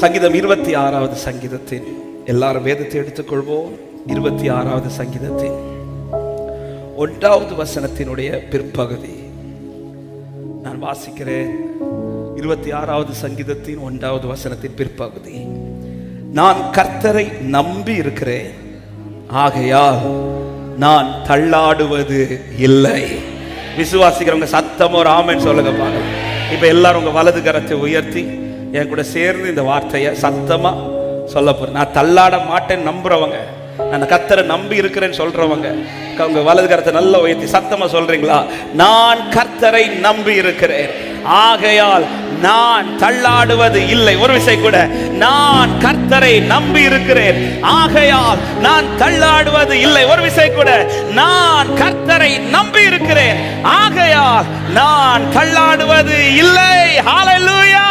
சங்கீதம் 26வது சங்கீதத்தின், எல்லாரும் வேதத்தை எடுத்துக்கொள்வோம். 26வது சங்கீதத்தின் 1வது வசனத்தினுடைய பிற்பகுதி நான் வாசிக்கிறேன். 26வது சங்கீதத்தின் 1வது வசனத்தின் பிற்பகுதி. நான் கர்த்தரை நம்பி இருக்கிறேன், ஆகையால் நான் தள்ளாடுவது இல்லை. விசுவாசிக்கிறவங்க சத்தமோ ஆமென் சொல்லுங்க பாருங்க. இப்ப எல்லாரும் உங்க வலது கரத்தை உயர்த்தி என் கூட சேர்ந்து இந்த வார்த்தையை சத்தமா சொல்ல போறேன். நான் தள்ளாட மாட்டேன் நம்புறவங்க, நான் கர்த்தரை நம்பி இருக்கிறேன்னு சொல்றவங்க உங்க வலது கரத்தை நல்லா உயர்த்தி சத்தமா சொல்றீங்களா? நான் கர்த்தரை நம்பி இருக்கிறேன், ஆகையால் நான் தள்ளாடுவது இல்லை. ஒரு விசை கூட, நான் கர்த்தரை நம்பி இருக்கிறேன், ஆகையால் நான் தள்ளாடுவது இல்லை. ஒரு விசை கூட, நான் கர்த்தரை நம்பி இருக்கிறேன், ஆகையால் நான் தள்ளாடுவது இல்லை. ஹல்லேலூயா.